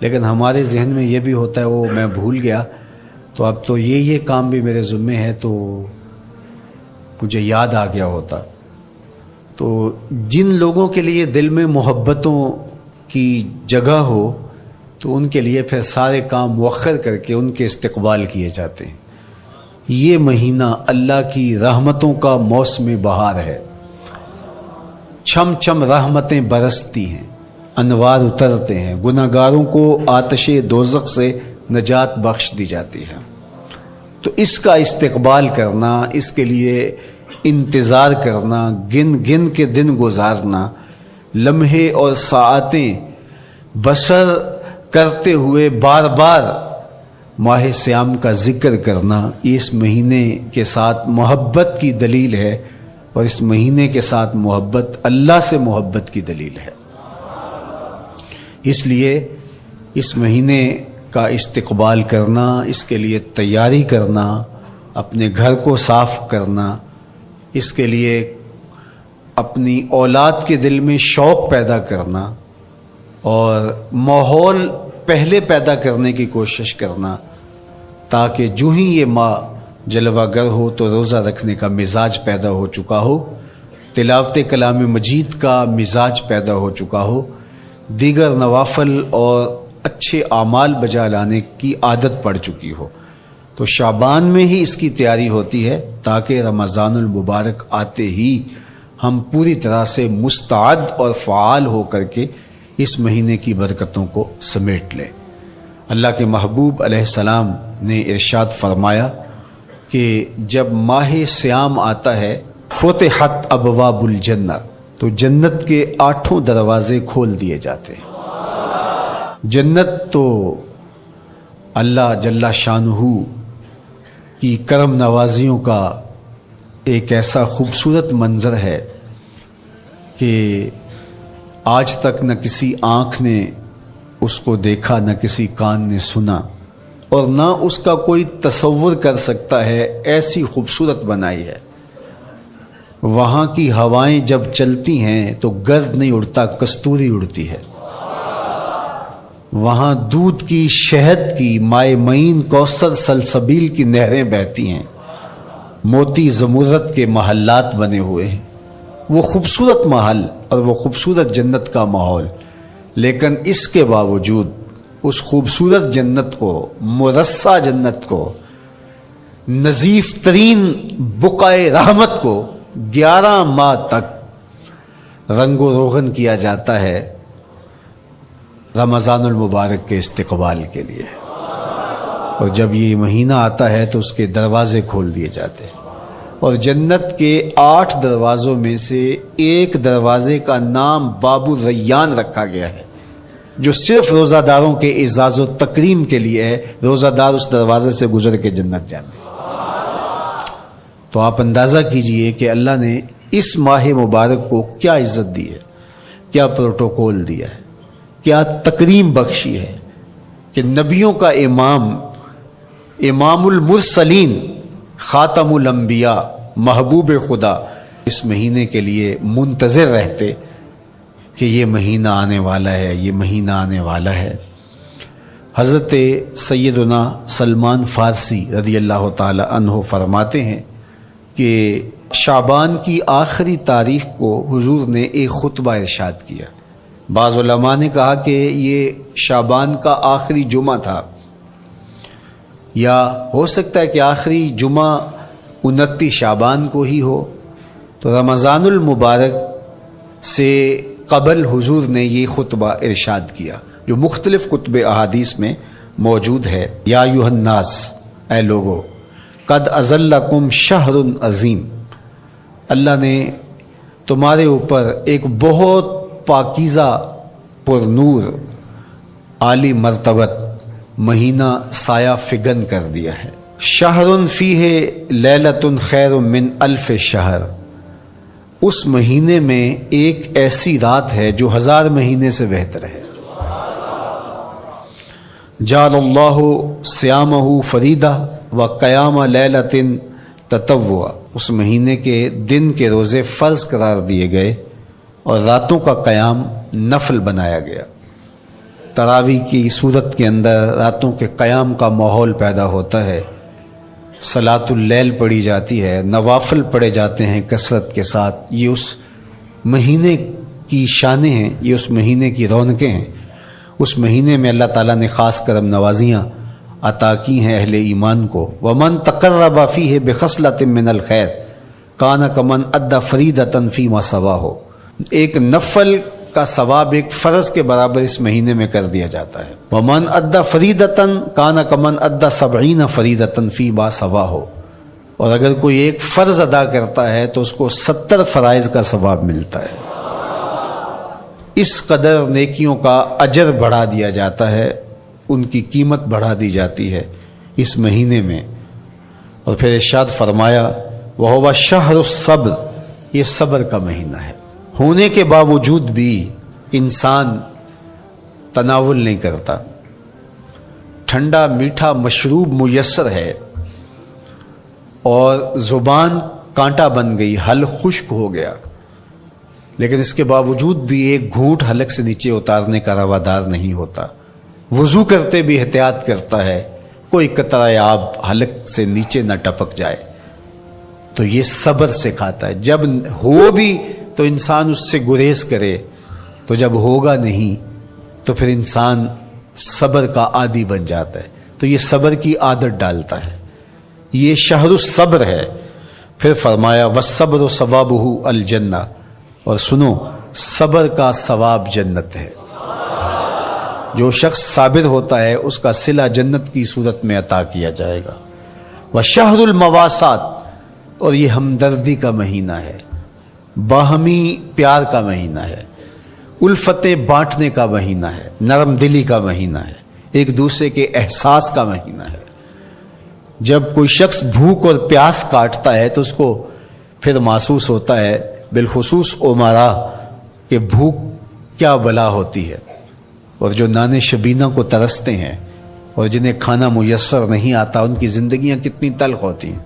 لیکن ہمارے ذہن میں یہ بھی ہوتا ہے وہ میں بھول گیا تو اب تو یہ کام بھی میرے ذمے ہے تو مجھے یاد آ گیا ہوتا۔ تو جن لوگوں کے لیے دل میں محبتوں کی جگہ ہو تو ان کے لیے پھر سارے کام مؤخر کر کے ان کے استقبال کیے جاتے ہیں۔ یہ مہینہ اللہ کی رحمتوں کا موسم بہار ہے، چھم چھم رحمتیں برستی ہیں، انوار اترتے ہیں، گناہگاروں کو آتش دوزخ سے نجات بخش دی جاتی ہے۔ تو اس کا استقبال کرنا، اس کے لیے انتظار کرنا، گن گن کے دن گزارنا، لمحے اور ساعتیں بسر کرتے ہوئے بار بار ماہ سیام کا ذکر کرنا، اس مہینے کے ساتھ محبت کی دلیل ہے، اور اس مہینے کے ساتھ محبت اللہ سے محبت کی دلیل ہے۔ اس لیے اس مہینے کا استقبال کرنا، اس کے لیے تیاری کرنا، اپنے گھر کو صاف کرنا، اس کے لیے اپنی اولاد کے دل میں شوق پیدا کرنا اور ماحول پہلے پیدا کرنے کی کوشش کرنا، تاکہ جو ہی یہ ماہ جلوہ گر ہو تو روزہ رکھنے کا مزاج پیدا ہو چکا ہو، تلاوت کلام مجید کا مزاج پیدا ہو چکا ہو، دیگر نوافل اور اچھے اعمال بجا لانے کی عادت پڑ چکی ہو۔ تو شعبان میں ہی اس کی تیاری ہوتی ہے تاکہ رمضان المبارک آتے ہی ہم پوری طرح سے مستعد اور فعال ہو کر کے اس مہینے کی برکتوں کو سمیٹ لیں۔ اللہ کے محبوب علیہ السلام نے ارشاد فرمایا کہ جب ماہ سیام آتا ہے فتحت ابواب الجنہ، تو جنت کے 8 دروازے کھول دیے جاتے ہیں۔ جنت تو اللہ جل شانہ کی کرم نوازیوں کا ایک ایسا خوبصورت منظر ہے کہ آج تک نہ کسی آنکھ نے اس کو دیکھا، نہ کسی کان نے سنا، اور نہ اس کا کوئی تصور کر سکتا ہے، ایسی خوبصورت بنائی ہے۔ وہاں کی ہوائیں جب چلتی ہیں تو گرد نہیں اڑتا، کستوری اڑتی ہے۔ وہاں دودھ کی، شہد کی، مائے معین، کوثر، سلسبیل کی نہریں بہتی ہیں، موتی زمرد کے محلات بنے ہوئے ہیں۔ وہ خوبصورت محل اور وہ خوبصورت جنت کا ماحول، لیکن اس کے باوجود اس خوبصورت جنت کو، مرصع جنت کو، نظیف ترین بقعۂ رحمت کو 11 ماہ تک رنگ و روغن کیا جاتا ہے رمضان المبارک کے استقبال کے لیے، اور جب یہ مہینہ آتا ہے تو اس کے دروازے کھول دیے جاتے ہیں، اور جنت کے 8 دروازوں میں سے ایک دروازے کا نام باب الریان رکھا گیا ہے، جو صرف روزہ داروں کے اعزاز و تکریم کے لیے ہے۔ روزہ دار اس دروازے سے گزر کے جنت جاتے ہیں۔ تو آپ اندازہ کیجئے کہ اللہ نے اس ماہ مبارک کو کیا عزت دی ہے، کیا پروٹوکول دیا ہے، کیا تکریم بخشی ہے کہ نبیوں کا امام، امام المرسلین، خاتم الانبیاء، محبوب خدا اس مہینے کے لیے منتظر رہتے کہ یہ مہینہ آنے والا ہے، یہ مہینہ آنے والا ہے۔ حضرت سیدنا سلمان فارسی رضی اللہ تعالی عنہ فرماتے ہیں کہ شعبان کی آخری تاریخ کو حضور نے ایک خطبہ ارشاد کیا۔ بعض علماء نے کہا کہ یہ شعبان کا آخری جمعہ تھا، یا ہو سکتا ہے کہ آخری جمعہ 29 شعبان کو ہی ہو۔ تو رمضان المبارک سے قبل حضور نے یہ خطبہ ارشاد کیا، جو مختلف کتب احادیث میں موجود ہے۔ یا ایھا الناس، اے لوگو، قد اظلکم شہر عظیم، اللہ نے تمہارے اوپر ایک بہت پاکیزہ، پر نور، عالی مرتبت مہینہ سایہ فگن کر دیا ہے۔ شہر فیہ لیلۃ خیر من 1000 شہر، اس مہینے میں ایک ایسی رات ہے جو 1000 مہینے سے بہتر ہے۔ جعل اللہ صیامہ فریدہ و قیام لیلۃ تطوع، اس مہینے کے دن کے روزے فرض قرار دیے گئے اور راتوں کا قیام نفل بنایا گیا۔ تراویح کی صورت کے اندر راتوں کے قیام کا ماحول پیدا ہوتا ہے، صلاۃ اللیل پڑھی جاتی ہے، نوافل پڑھے جاتے ہیں کثرت کے ساتھ۔ یہ اس مہینے کی شانیں ہیں، یہ اس مہینے کی رونقیں ہیں۔ اس مہینے میں اللہ تعالیٰ نے خاص کرم نوازیاں عطا کی ہیں اہل ایمان کو۔ وَمَن تَقَرَّبَ فِيهِ بِخَصْلَةٍ مِّنَ الْخَيْرِ كَانَ كَمَنْ أَدَّى فَرِيضَةً فِيمَا سَوَاهُ۔ ایک نفل کا ثواب ایک فرض کے برابر اس مہینے میں کر دیا جاتا ہے۔ وَمَنْ أَدَّى فَرِيضَةً كَانَ كَمَنْ أَدَّى 70 فَرِيضَةً فِيمَا سَوَاهُ۔ اور اگر کوئی ایک فرض ادا کرتا ہے تو اس کو 70 فرائض کا ثواب ملتا ہے۔ اس قدر نیکیوں کا اجر بڑھا دیا جاتا ہے، ان کی قیمت بڑھا دی جاتی ہے اس مہینے میں۔ اور پھر ارشاد فرمایا وَهُوَ شَهْرُ الصَّبْرِ، یہ صبر کا مہینہ ہے۔ ہونے کے باوجود بھی انسان تناول نہیں کرتا، ٹھنڈا میٹھا مشروب میسر ہے اور زبان کانٹا بن گئی، حلق خشک ہو گیا، لیکن اس کے باوجود بھی ایک گھونٹ حلق سے نیچے اتارنے کا روادار نہیں ہوتا۔ وضو کرتے بھی احتیاط کرتا ہے کوئی قطرہ آب حلق سے نیچے نہ ٹپک جائے۔ تو یہ صبر سے کھاتا ہے۔ جب ہو بھی تو انسان اس سے گریز کرے، تو جب ہوگا نہیں تو پھر انسان صبر کا عادی بن جاتا ہے، تو یہ صبر کی عادت ڈالتا ہے۔ یہ شہر الصبر ہے۔ پھر فرمایا والصبر ثوابہ الجنہ، اور سنو صبر کا ثواب جنت ہے۔ جو شخص صابر ہوتا ہے اس کا صلہ جنت کی صورت میں عطا کیا جائے گا۔ وشہر المواسات، اور یہ ہمدردی کا مہینہ ہے، باہمی پیار کا مہینہ ہے، الفتیں بانٹنے کا مہینہ ہے، نرم دلی کا مہینہ ہے، ایک دوسرے کے احساس کا مہینہ ہے۔ جب کوئی شخص بھوک اور پیاس کاٹتا ہے تو اس کو پھر محسوس ہوتا ہے، بالخصوص امراء، کہ بھوک کیا بلا ہوتی ہے، اور جو نان شبینہ کو ترستے ہیں اور جنہیں کھانا میسر نہیں آتا ان کی زندگیاں کتنی تلخ ہوتی ہیں۔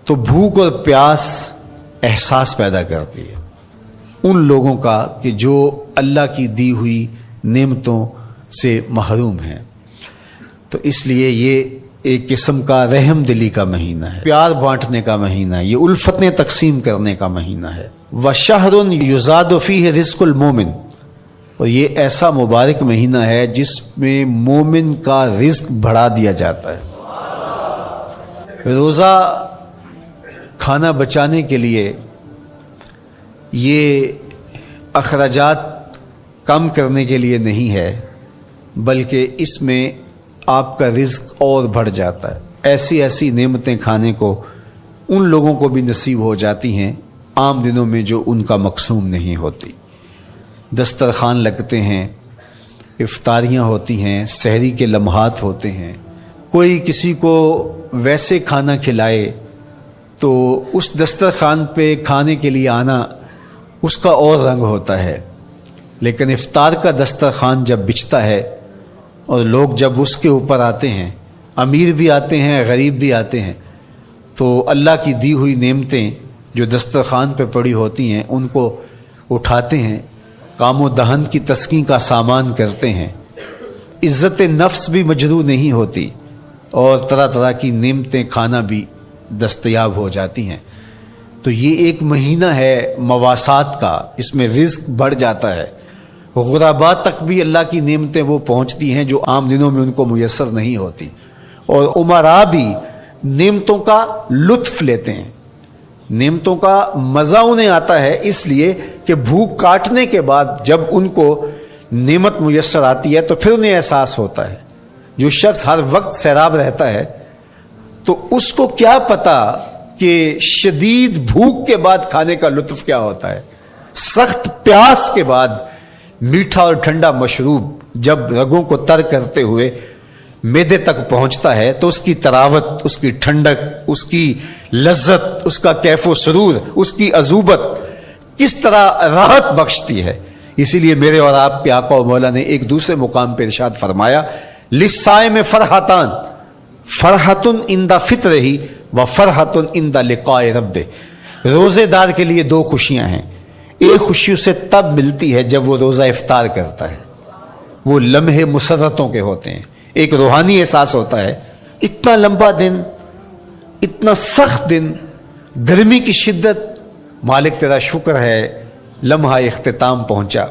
تو بھوک اور پیاس احساس پیدا کرتی ہے ان لوگوں کا کہ جو اللہ کی دی ہوئی نعمتوں سے محروم ہیں۔ تو اس لیے یہ ایک قسم کا رحم دلی کا مہینہ ہے، پیار بانٹنے کا مہینہ ہے، یہ الفتیں تقسیم کرنے کا مہینہ ہے۔ وَشَهْرٌ يُزَادُ فِيهِ رِزْقُ الْمُؤْمِنِ، اور یہ ایسا مبارک مہینہ ہے جس میں مومن کا رزق بڑھا دیا جاتا ہے۔ روزہ کھانا بچانے کے لیے، یہ اخراجات کم کرنے کے لیے نہیں ہے، بلکہ اس میں آپ کا رزق اور بڑھ جاتا ہے۔ ایسی ایسی نعمتیں کھانے کو ان لوگوں کو بھی نصیب ہو جاتی ہیں عام دنوں میں جو ان کا مقسوم نہیں ہوتی۔ دسترخوان لگتے ہیں، افطاریاں ہوتی ہیں، سحری کے لمحات ہوتے ہیں، کوئی کسی کو ویسے کھانا کھلائے تو اس دسترخوان پہ کھانے کے لیے آنا اس کا اور رنگ ہوتا ہے۔ لیکن افطار کا دسترخوان جب بچھتا ہے اور لوگ جب اس کے اوپر آتے ہیں، امیر بھی آتے ہیں، غریب بھی آتے ہیں، تو اللہ کی دی ہوئی نعمتیں جو دسترخوان پہ پڑی ہوتی ہیں ان کو اٹھاتے ہیں، کام و دہن کی تسکین کا سامان کرتے ہیں، عزت نفس بھی مجروح نہیں ہوتی اور طرح طرح کی نعمتیں کھانا بھی دستیاب ہو جاتی ہیں۔ تو یہ ایک مہینہ ہے مواسات کا، اس میں رزق بڑھ جاتا ہے، غرباء تک بھی اللہ کی نعمتیں وہ پہنچتی ہیں جو عام دنوں میں ان کو میسر نہیں ہوتی، اور امراء بھی نعمتوں کا لطف لیتے ہیں، نعمتوں کا مزہ انہیں آتا ہے، اس لیے کہ بھوک کاٹنے کے بعد جب ان کو نعمت میسر آتی ہے تو پھر انہیں احساس ہوتا ہے۔ جو شخص ہر وقت سیراب رہتا ہے تو اس کو کیا پتا کہ شدید بھوک کے بعد کھانے کا لطف کیا ہوتا ہے۔ سخت پیاس کے بعد میٹھا اور ٹھنڈا مشروب جب رگوں کو تر کرتے ہوئے معدے تک پہنچتا ہے تو اس کی تراوت، اس کی ٹھنڈک، اس کی لذت، اس کا کیف و سرور، اس کی عذوبت کس طرح راحت بخشتی ہے۔ اسی لیے میرے اور آپ کے آقا و مولا نے ایک دوسرے مقام پہ ارشاد فرمایا للصائم فرحتان، فرحت عند فطرہ و فرحت عند لقاء ربہ۔ روزے دار کے لیے دو خوشیاں ہیں، ایک خوشی اسے تب ملتی ہے جب وہ روزہ افطار کرتا ہے، وہ لمحے مسرتوں کے ہوتے ہیں، ایک روحانی احساس ہوتا ہے، اتنا لمبا دن، اتنا سخت دن، گرمی کی شدت، مالک تیرا شکر ہے لمحہ اختتام پہنچا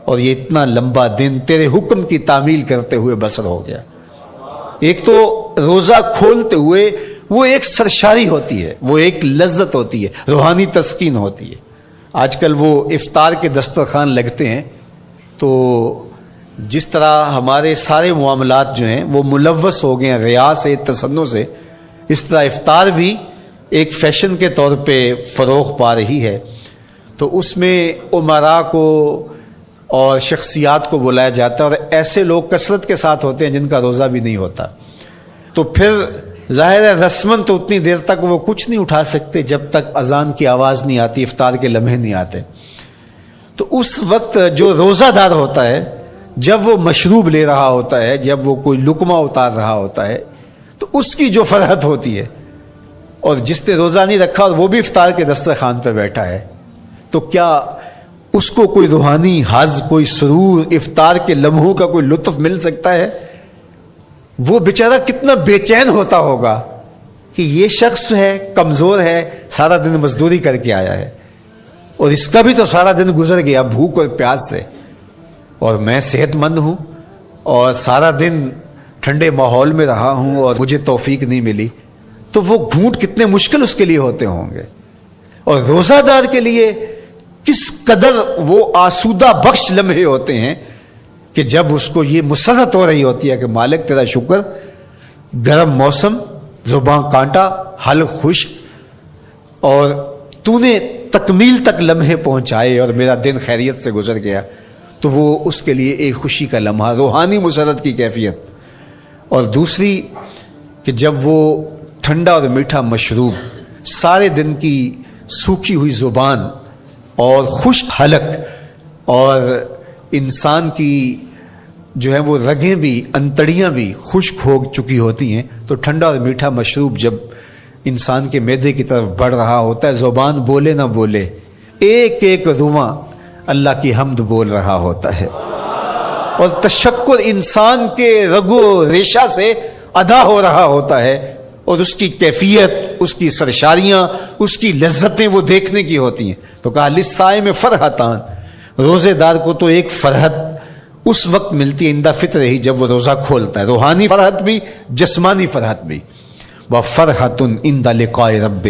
اور یہ اتنا لمبا دن تیرے حکم کی تعمیل کرتے ہوئے بسر ہو گیا۔ ایک تو روزہ کھولتے ہوئے وہ ایک سرشاری ہوتی ہے، وہ ایک لذت ہوتی ہے، روحانی تسکین ہوتی ہے۔ آج کل وہ افطار کے دسترخوان لگتے ہیں تو جس طرح ہمارے سارے معاملات جو ہیں وہ ملوث ہو گئے ہیں ریا سے، تصنع سے، اس طرح افطار بھی ایک فیشن کے طور پہ فروغ پا رہی ہے۔ تو اس میں امراء کو اور شخصیات کو بلایا جاتا ہے اور ایسے لوگ کثرت کے ساتھ ہوتے ہیں جن کا روزہ بھی نہیں ہوتا، تو پھر ظاہر ہے رسماً تو اتنی دیر تک وہ کچھ نہیں اٹھا سکتے جب تک اذان کی آواز نہیں آتی، افطار کے لمحے نہیں آتے۔ تو اس وقت جو روزہ دار ہوتا ہے جب وہ مشروب لے رہا ہوتا ہے، جب وہ کوئی لقمہ اتار رہا ہوتا ہے، تو اس کی جو فرحت ہوتی ہے، اور جس نے روزہ نہیں رکھا اور وہ بھی افطار کے دسترخوان پہ بیٹھا ہے، تو کیا اس کو کوئی روحانی حظ، کوئی سرور، افطار کے لمحوں کا کوئی لطف مل سکتا ہے؟ وہ بیچارہ کتنا بے چین ہوتا ہوگا کہ یہ شخص ہے کمزور ہے، سارا دن مزدوری کر کے آیا ہے اور اس کا بھی تو سارا دن گزر گیا بھوک اور پیاس سے، اور میں صحت مند ہوں اور سارا دن ٹھنڈے ماحول میں رہا ہوں اور مجھے توفیق نہیں ملی، تو وہ گھونٹ کتنے مشکل اس کے لیے ہوتے ہوں گے۔ اور روزہ دار کے لیے کس قدر وہ آسودہ بخش لمحے ہوتے ہیں کہ جب اس کو یہ مسرت ہو رہی ہوتی ہے کہ مالک تیرا شکر، گرم موسم، زباں کانٹا، حلق خشک، اور تو نے تکمیل تک لمحے پہنچائے اور میرا دن خیریت سے گزر گیا، تو وہ اس کے لیے ایک خوشی کا لمحہ، روحانی مسرت کی کیفیت۔ اور دوسری کہ جب وہ ٹھنڈا اور میٹھا مشروب، سارے دن کی سوکھی ہوئی زبان اور خشک حلق، اور انسان کی جو ہے وہ رگیں بھی، انتڑیاں بھی خشک ہو چکی ہوتی ہیں، تو ٹھنڈا اور میٹھا مشروب جب انسان کے معدے کی طرف بڑھ رہا ہوتا ہے، زبان بولے نہ بولے، ایک ایک رواں اللہ کی حمد بول رہا ہوتا ہے، اور تشکر انسان کے رگو ریشہ سے ادا ہو رہا ہوتا ہے، اور اس کی کیفیت، اس کی سرشاریاں، اس کی لذتیں وہ دیکھنے کی ہوتی ہیں۔ تو کہا للصائم فرحتان، روزے دار کو تو ایک فرحت اس وقت ملتی ہے عند فطر ہی، جب وہ روزہ کھولتا ہے، روحانی فرحت بھی، جسمانی فرحت بھی۔ وفرحۃ عند لقاء رب،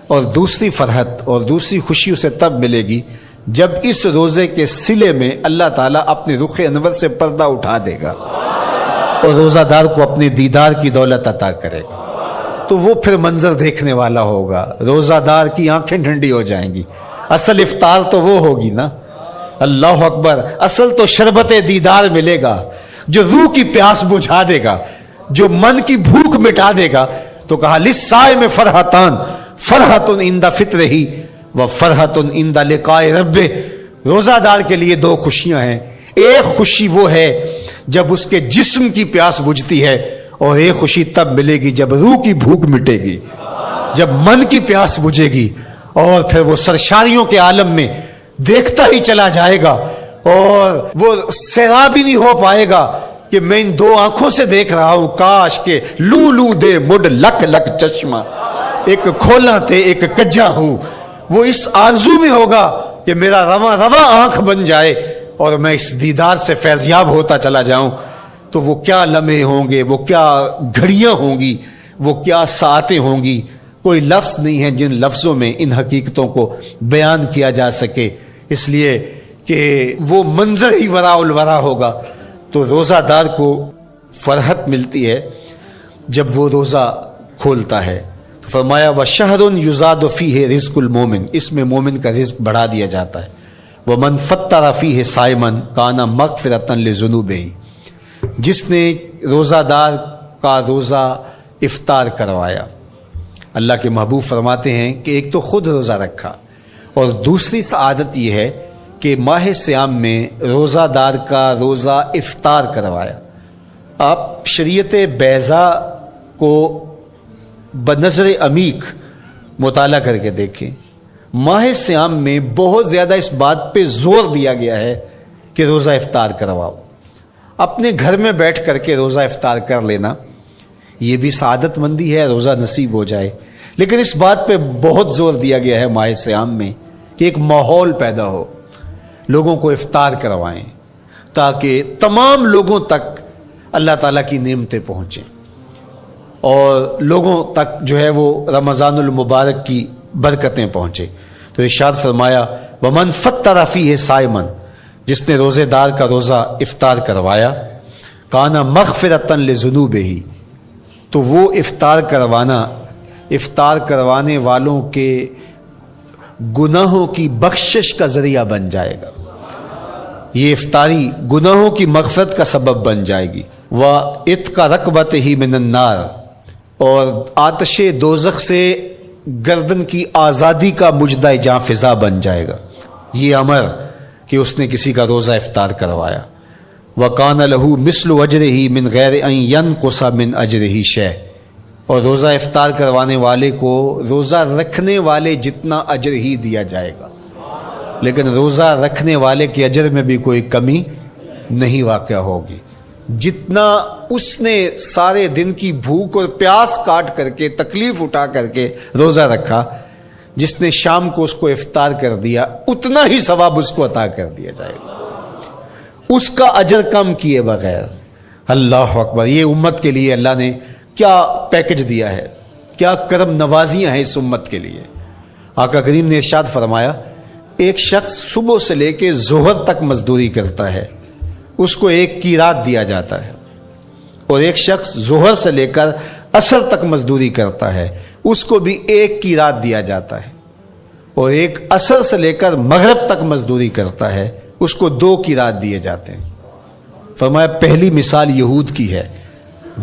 اور دوسری فرحت اور دوسری خوشی اسے تب ملے گی جب اس روزے کے صلے میں اللہ تعالیٰ اپنے رخ انور سے پردہ اٹھا دے گا اور روزہ دار کو اپنے دیدار کی دولت عطا کرے گا، تو وہ پھر منظر دیکھنے والا ہوگا، روزہ دار کی آنکھیں ٹھنڈی ہو جائیں گی۔ اصل افطار تو وہ ہوگی نا، اللہ اکبر، اصل تو شربت دیدار ملے گا جو روح کی پیاس بجھا دے گا، جو من کی بھوک مٹا دے گا۔ تو کہا للصائم فرحتان، فرحۃ عند فطرہ وفرحۃ عند لقاء رب، روزہ دار کے لیے دو خوشیاں ہیں، ایک خوشی وہ ہے جب اس کے جسم کی پیاس بجھتی ہے، اور ایک خوشی تب ملے گی جب روح کی بھوک مٹے گی، جب من کی پیاس بجھے گی، اور پھر وہ سرشاریوں کے عالم میں دیکھتا ہی چلا جائے گا، اور وہ سیراب ہی نہیں ہو پائے گا کہ میں ان دو آنکھوں سے دیکھ رہا ہوں، کاش کہ لو لو دے مڈ لک لک چشمہ، ایک کھولا تے ایک کجا ہوں۔ وہ اس آرزو میں ہوگا کہ میرا رواں رواں آنکھ بن جائے اور میں اس دیدار سے فیضیاب ہوتا چلا جاؤں۔ تو وہ کیا لمحے ہوں گے، وہ کیا گھڑیاں ہوں گی، وہ کیا ساعتیں ہوں گی، کوئی لفظ نہیں ہے جن لفظوں میں ان حقیقتوں کو بیان کیا جا سکے، اس لیے کہ وہ منظر ہی وراء الورا ہوگا۔ تو روزہ دار کو فرحت ملتی ہے جب وہ روزہ کھولتا ہے۔ تو فرمایا وَشَهْرٌ يُزَادُ فِيهِ رِزْقُ الْمُؤْمِنِ، اس میں مومن کا رزق بڑھا دیا جاتا ہے۔ وَمَنْ فَطَّرَ فِيهِ صَائِمًا كَانَ مَغْفِرَةً لِذُنُوبِهِ، جس نے روزہ دار کا روزہ افطار کروایا، اللہ کے محبوب فرماتے ہیں کہ ایک تو خود روزہ رکھا، اور دوسری سعادت یہ ہے کہ ماہ صیام میں روزہ دار کا روزہ افطار کروایا۔ آپ شریعت بیضاء کو بنظر عمیق مطالعہ کر کے دیکھیں، ماہ صیام میں بہت زیادہ اس بات پہ زور دیا گیا ہے کہ روزہ افطار کرواؤ، اپنے گھر میں بیٹھ کر کے روزہ افطار کر لینا، یہ بھی سعادت مندی ہے، روزہ نصیب ہو جائے۔ لیکن اس بات پہ بہت زور دیا گیا ہے ماہ صیام میں کہ ایک ماحول پیدا ہو، لوگوں کو افطار کروائیں تاکہ تمام لوگوں تک اللہ تعالیٰ کی نعمتیں پہنچیں اور لوگوں تک جو ہے وہ رمضان المبارک کی برکتیں پہنچیں۔ تو ارشاد فرمایا ومن فطر فیہ صائمن، جس نے روزے دار کا روزہ افطار کروایا، کانا مغفرۃ لذنوبہ، تو وہ افطار کروانے والوں کے گناہوں کی بخشش کا ذریعہ بن جائے گا۔ یہ افطاری گناہوں کی مغفرت کا سبب بن جائے گی۔ وَعِتْقَ رَقْبَتِهِ مِنَ النَّارِ، اور آتش دوزخ سے گردن کی آزادی کا مجدہ جاں فضا بن جائے گا یہ امر کہ اس نے کسی کا روزہ افطار کروایا۔ وَقَانَ لَهُ مِثْلُ أَجْرِهِ مِنْ غَيْرِ أَنْ يَنْقُصَ مِنْ أَجْرِهِ شَيْءٌ، اور روزہ افطار کروانے والے کو روزہ رکھنے والے جتنا اجر ہی دیا جائے گا، لیکن روزہ رکھنے والے کے اجر میں بھی کوئی کمی نہیں واقع ہوگی۔ جتنا اس نے سارے دن کی بھوک اور پیاس کاٹ کر کے تکلیف اٹھا کر کے روزہ رکھا، جس نے شام کو اس کو افطار کر دیا اتنا ہی ثواب اس کو عطا کر دیا جائے گا، اس کا اجر کم کیے بغیر۔ اللہ اکبر، یہ امت کے لیے اللہ نے کیا پیکج دیا ہے، کیا کرم نوازیاں ہیں اس امت کے لیے۔ آقا کریم نے ارشاد فرمایا ایک شخص صبح سے لے کے ظہر تک مزدوری کرتا ہے، اس کو ایک قیراط دیا جاتا ہے، اور ایک شخص ظہر سے لے کر عصر تک مزدوری کرتا ہے، اس کو بھی ایک قیراط دیا جاتا ہے، اور ایک عصر سے لے کر مغرب تک مزدوری کرتا ہے، اس کو 2 قیراط دیے جاتے ہیں۔ فرمایا پہلی مثال یہود کی ہے،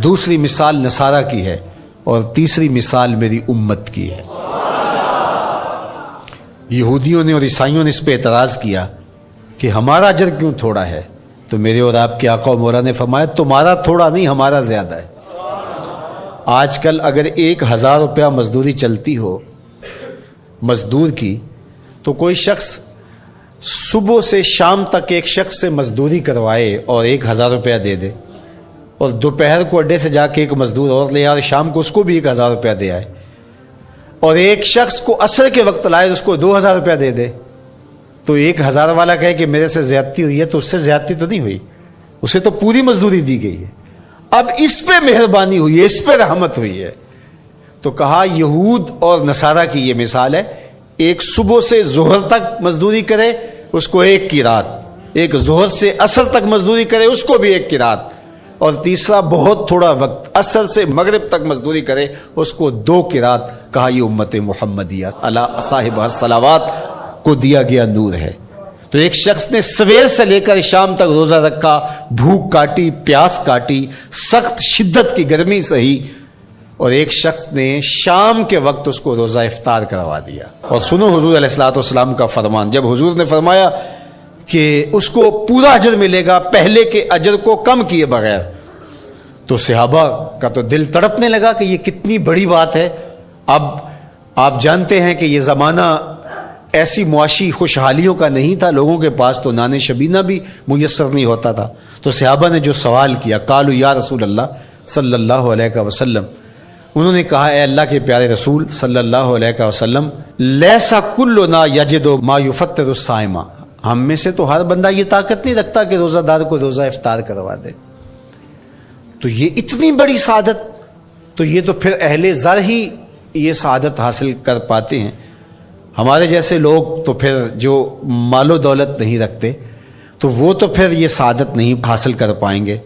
دوسری مثال نصارہ کی ہے، اور تیسری مثال میری امت کی ہے۔ یہودیوں نے اور عیسائیوں نے اس پہ اعتراض کیا کہ ہمارا اجر کیوں تھوڑا ہے، تو میرے اور آپ کے آقا و مولا نے فرمایا تمہارا تھوڑا نہیں، ہمارا زیادہ ہے۔ آج کل اگر 1000 روپیہ مزدوری چلتی ہو مزدور کی، تو کوئی شخص صبح سے شام تک ایک شخص سے مزدوری کروائے اور 1000 روپیہ دے دے، اور دوپہر کو اڈے سے جا کے ایک مزدور اور لے آئے اور شام کو اس کو بھی 1000 روپیہ دے آئے، اور ایک شخص کو عصر کے وقت لائے اس کو 2000 روپیہ دے دے، تو 1000 والا کہے کہ میرے سے زیادتی ہوئی ہے، تو اس سے زیادتی تو نہیں ہوئی، اسے تو پوری مزدوری دی گئی ہے، اب اس پہ مہربانی ہوئی ہے، اس پہ رحمت ہوئی ہے۔ تو کہا یہود اور نصارہ کی یہ مثال ہے، ایک صبح سے ظہر تک مزدوری کرے اس کو 1 قیراط، ایک ظہر سے عصر تک مزدوری کرے اس کو بھی 1 قیراط، اور تیسرا بہت تھوڑا وقت عصر سے مغرب تک مزدوری کرے اس کو 2 قیراط۔ کہا یہ امت محمدیہ علی صاحب الصلاوات کو دیا گیا نور ہے۔ تو ایک شخص نے سویر سے لے کر شام تک روزہ رکھا، بھوک کاٹی، پیاس کاٹی، سخت شدت کی گرمی سہی، اور ایک شخص نے شام کے وقت اس کو روزہ افطار کروا دیا۔ اور سنو حضور علیہ الصلوۃ والسلام کا فرمان، جب حضور نے فرمایا کہ اس کو پورا اجر ملے گا پہلے کے اجر کو کم کیے بغیر، تو صحابہ کا تو دل تڑپنے لگا کہ یہ کتنی بڑی بات ہے۔ اب آپ جانتے ہیں کہ یہ زمانہ ایسی معاشی خوشحالیوں کا نہیں تھا، لوگوں کے پاس تو نان شبینہ بھی میسر نہیں ہوتا تھا، تو صحابہ نے جو سوال کیا، قالوا یا رسول اللہ صلی اللہ علیہ وسلم، انہوں نے کہا اے اللہ کے پیارے رسول صلی اللہ علیہ وسلم، لیسا کلنا یجد ما یفطر الصائم، ہم میں سے تو ہر بندہ یہ طاقت نہیں رکھتا کہ روزہ دار کو روزہ افطار کروا دے، تو یہ اتنی بڑی سعادت، تو یہ تو پھر اہل زر ہی یہ سعادت حاصل کر پاتے ہیں، ہمارے جیسے لوگ تو پھر جو مال و دولت نہیں رکھتے تو وہ تو پھر یہ سعادت نہیں حاصل کر پائیں گے۔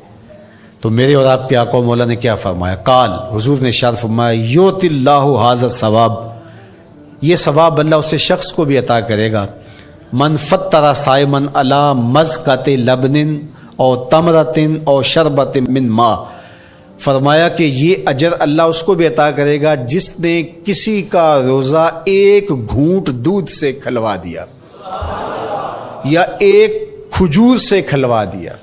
تو میرے اور آپ کے آقا و مولا نے کیا فرمایا؟ قال، حضور نے ارشاد فرمایا یؤتی اللہ ھذا الثواب، یہ ثواب اللہ اس شخص کو بھی عطا کرے گا، من فطر صائما علی مزقۃ لبن او تمرۃ او شربۃ من ماء، فرمایا کہ یہ اجر اللہ اس کو بھی عطا کرے گا جس نے کسی کا روزہ 1 گھونٹ دودھ سے کھلوا دیا، یا 1 کھجور سے کھلوا دیا،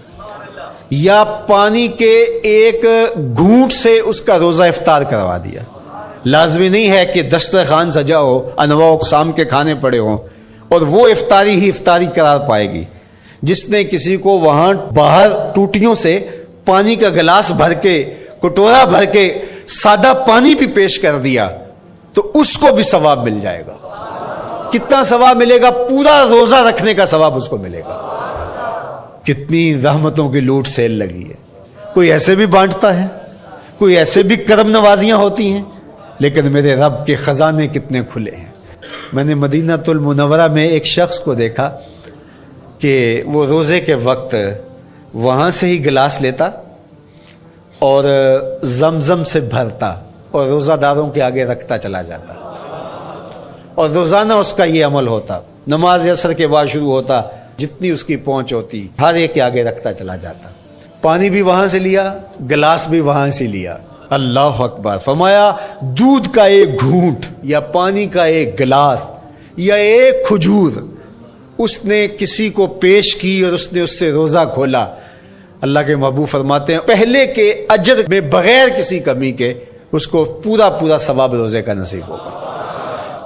یا پانی کے 1 گھونٹ سے اس کا روزہ افطار کروا دیا۔ لازمی نہیں ہے کہ دسترخوان سجا ہو، انواع اقسام کے کھانے پڑے ہوں اور وہ افطاری ہی افطاری قرار پائے گی، جس نے کسی کو وہاں باہر ٹوٹیوں سے پانی کا گلاس بھر کے، کٹورا بھر کے سادہ پانی بھی پیش کر دیا تو اس کو بھی ثواب مل جائے گا۔ کتنا ثواب ملے گا؟ پورا روزہ رکھنے کا ثواب اس کو ملے گا۔ کتنی رحمتوں کی لوٹ سیل لگی ہے۔ کوئی ایسے بھی بانٹتا ہے، کوئی ایسے بھی کرم نوازیاں ہوتی ہیں، لیکن میرے رب کے خزانے کتنے کھلے ہیں۔ میں نے مدینہ المنورہ میں ایک شخص کو دیکھا کہ وہ روزے کے وقت وہاں سے ہی گلاس لیتا اور زمزم سے بھرتا اور روزہ داروں کے آگے رکھتا چلا جاتا، اور روزانہ اس کا یہ عمل ہوتا۔ نماز عصر کے بعد شروع ہوتا، جتنی اس کی پہنچ ہوتی ہر ایک کے آگے رکھتا چلا جاتا۔ پانی بھی وہاں سے لیا، گلاس بھی وہاں سے لیا۔ اللہ اکبر! فرمایا دودھ کا ایک گھونٹ یا پانی کا ایک گلاس یا ایک کھجور اس نے کسی کو پیش کی اور اس نے اس سے روزہ کھولا، اللہ کے محبوب فرماتے ہیں پہلے کے اجر میں بغیر کسی کمی کے اس کو پورا پورا ثواب روزے کا نصیب ہوگا۔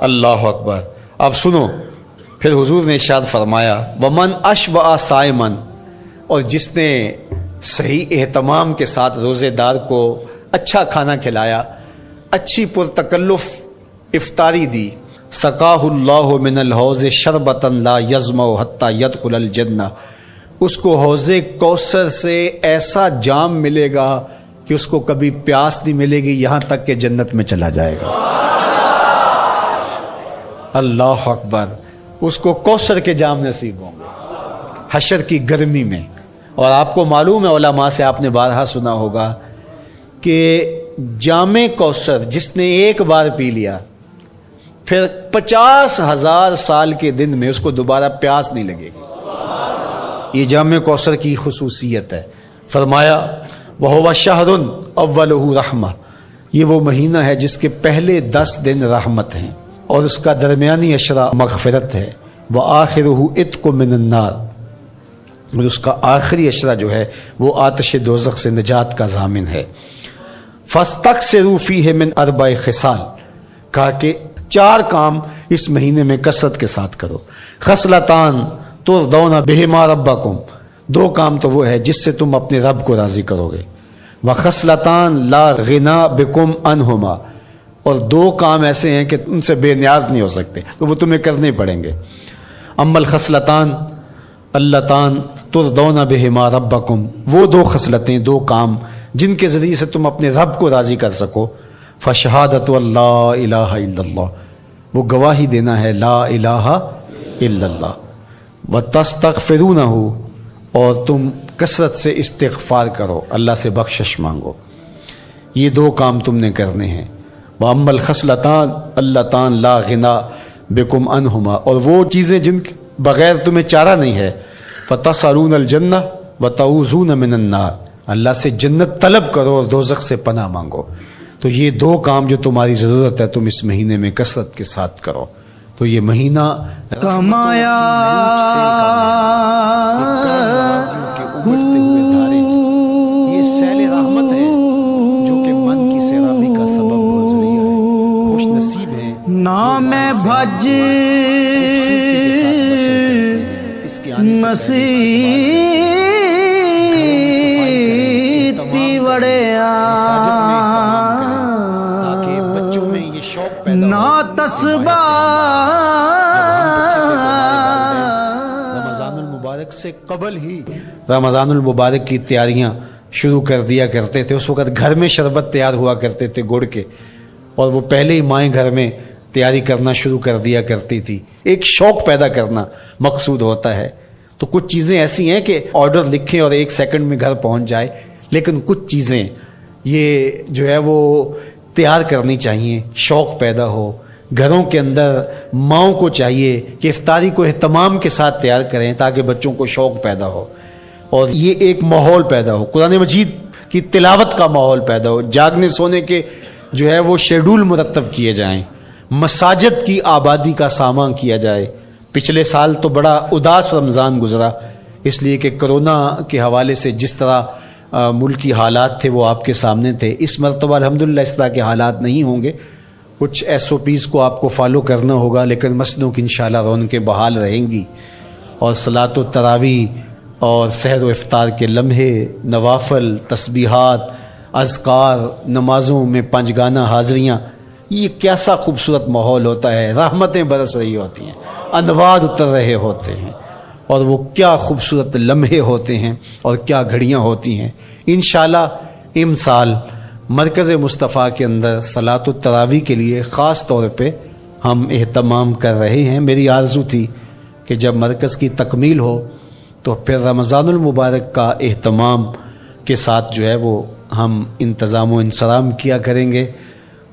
اللہ اکبر! اب سنو، پھر حضور نے ارشاد فرمایا ومن اشبع صائمن، اور جس نے صحیح اہتمام کے ساتھ روزے دار کو اچھا کھانا کھلایا، اچھی پرتکلف افطاری دی، سقاہ اللہ من الحوض شربتا لا یظمأ حتی یدخل الجنہ، اس کو حوض کوثر سے ایسا جام ملے گا کہ اس کو کبھی پیاس نہیں ملے گی یہاں تک کہ جنت میں چلا جائے گا۔ اللہ اکبر! اس کو کوثر کے جام نصیب ہوں گے حشر کی گرمی میں۔ اور آپ کو معلوم ہے، علماء سے آپ نے بارہا سنا ہوگا کہ جام کوثر جس نے ایک بار پی لیا پھر 50,000 سال کے دن میں اس کو دوبارہ پیاس نہیں لگے گی۔ یہ جام کوثر کی خصوصیت ہے۔ فرمایا وَهُوَ شَهْرٌ أَوَّلُهُ رَحْمَةٌ، یہ وہ مہینہ ہے جس کے پہلے 10 دن رحمت ہیں اور اس کا درمیانی عشرہ مغفرت ہے، وَآخِرُهُ عِتْقٌ مِّنَ النَّارِ، اور اس کا آخری عشرہ جو ہے وہ آتش دوزخ سے نجات کا ضامن ہے۔ فَاسْتَكْثِرُوا فِيهِ مِنْ 4 خِصَالٍ، کہا کہ 4 کام اس مہینے میں کثرت کے ساتھ کرو۔ خصلتان ترضون بہما ربکم، 2 کام تو وہ ہے جس سے تم اپنے رب کو راضی کرو گے۔ وخصلتان لا غنا بکم عنہما، اور 2 کام ایسے ہیں کہ ان سے بے نیاز نہیں ہو سکتے تو وہ تمہیں کرنے پڑیں گے۔ اما الخصلتان اللتان ترضون بہما ربکم، وہ 2 خصلتیں، 2 کام جن کے ذریعے سے تم اپنے رب کو راضی کر سکو۔ فشہادت اللہ الہ الا اللہ، وہ گواہی دینا ہے لا الہ الا اللہ، وتستغفرونہ، اور تم کثرت سے استغفار کرو، اللہ سے بخشش مانگو۔ یہ 2 کام تم نے کرنے ہیں۔ وَأَمَّا الْخَصْلَتَانِ اللَّتَانِ لَا غِنَىٰ بِكُمْ عَنْهُمَا، اور وہ چیزیں جن کے بغیر تمہیں چارہ نہیں ہے۔ فَتَسْأَلُونَ الْجَنَّةَ وَتَعُوذُونَ مِنَ النَّارِ، اللہ سے جنت طلب کرو اور دوزخ سے پناہ مانگو۔ تو یہ 2 کام جو تمہاری ضرورت ہے تم اس مہینے میں کثرت کے ساتھ کرو۔ تو یہ مہینہ کمایا یہ سیل رحمت ہے جو کہ من کی سیرابی کا سبب و ذریعہ ہے۔ خوش نصیب ہے نام بھج مسیح وڑیا، تاکہ بچوں میں یہ شوق پیدا نا تسبا رمضان المبارک سے قبل ہی رمضان المبارک کی تیاریاں شروع کر دیا کرتے تھے۔ اس وقت گھر میں شربت تیار ہوا کرتے تھے گڑ کے، اور وہ پہلے ہی مائیں گھر میں تیاری کرنا شروع کر دیا کرتی تھی۔ ایک شوق پیدا کرنا مقصود ہوتا ہے۔ تو کچھ چیزیں ایسی ہیں کہ آرڈر لکھیں اور 1 سیکنڈ میں گھر پہنچ جائے، لیکن کچھ چیزیں یہ جو ہے وہ تیار کرنی چاہیے، شوق پیدا ہو گھروں کے اندر۔ ماؤں کو چاہیے کہ افطاری کو اہتمام کے ساتھ تیار کریں تاکہ بچوں کو شوق پیدا ہو، اور یہ ایک ماحول پیدا ہو، قرآن مجید کی تلاوت کا ماحول پیدا ہو، جاگنے سونے کے جو ہے وہ شیڈول مرتب کیے جائیں، مساجد کی آبادی کا سامان کیا جائے۔ پچھلے سال تو بڑا اداس رمضان گزرا، اس لیے کہ کرونا کے حوالے سے جس طرح ملکی حالات تھے وہ آپ کے سامنے تھے۔ اس مرتبہ الحمدللہ اس طرح کے حالات نہیں ہوں گے، کچھ SOPs کو آپ کو فالو کرنا ہوگا، لیکن مسجدوں کی انشاءاللہ رونقیں بحال رہیں گی۔ اور صلاۃ و تراویح اور سحر و افطار کے لمحے، نوافل، تسبیحات، اذکار، نمازوں میں 5 گانہ حاضریاں، یہ کیسا خوبصورت ماحول ہوتا ہے، رحمتیں برس رہی ہوتی ہیں، انوار اتر رہے ہوتے ہیں، اور وہ کیا خوبصورت لمحے ہوتے ہیں اور کیا گھڑیاں ہوتی ہیں۔ انشاءاللہ امسال مرکز مصطفیٰ کے اندر صلاۃ التراویح کے لیے خاص طور پہ ہم اہتمام کر رہے ہیں۔ میری آرزو تھی کہ جب مرکز کی تکمیل ہو تو پھر رمضان المبارک کا اہتمام کے ساتھ جو ہے وہ ہم انتظام و انصرام کیا کریں گے،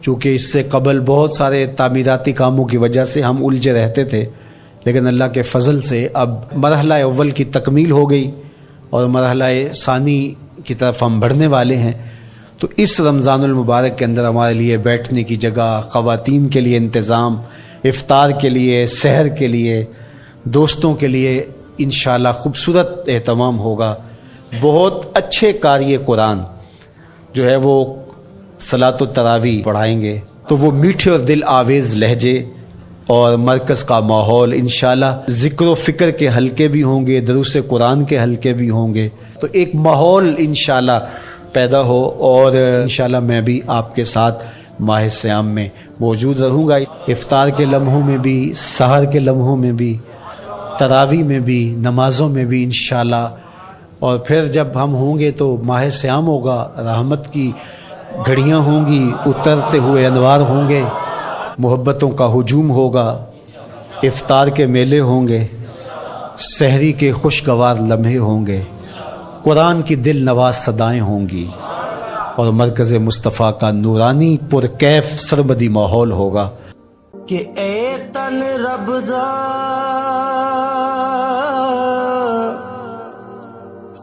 چونکہ اس سے قبل بہت سارے تعمیراتی کاموں کی وجہ سے ہم الجھے رہتے تھے، لیکن اللہ کے فضل سے اب مرحلہ اول کی تکمیل ہو گئی اور مرحلہ ثانی کی طرف ہم بڑھنے والے ہیں۔ تو اس رمضان المبارک کے اندر ہمارے لیے بیٹھنے کی جگہ، خواتین کے لیے انتظام، افطار کے لیے، سحر کے لیے، دوستوں کے لیے انشاءاللہ خوبصورت اہتمام ہوگا۔ بہت اچھے قاری قرآن جو ہے وہ صلاۃ التراویح پڑھائیں گے، تو وہ میٹھے اور دل آویز لہجے اور مرکز کا ماحول، انشاءاللہ ذکر و فکر کے حلقے بھی ہوں گے، دروس قرآن کے حلقے بھی ہوں گے، تو ایک ماحول انشاءاللہ پیدا ہو، اور انشاءاللہ میں بھی آپ کے ساتھ ماہ صیام میں موجود رہوں گا، افطار کے لمحوں میں بھی، سحر کے لمحوں میں بھی، تراویح میں بھی، نمازوں میں بھی انشاءاللہ۔ اور پھر جب ہم ہوں گے تو ماہ صیام ہوگا، رحمت کی گھڑیاں ہوں گی، اترتے ہوئے انوار ہوں گے، محبتوں کا ہجوم ہوگا، افطار کے میلے ہوں گے، سحری کے خوشگوار لمحے ہوں گے، قرآن کی دل نواز صدائیں ہوں گی، اور مرکز مصطفیٰ کا نورانی پرکیف سربدی ماحول ہوگا۔ کہ اے تن رب دا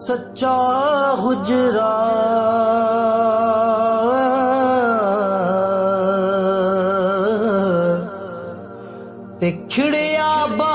سچا حجرا، تے کھڑیا با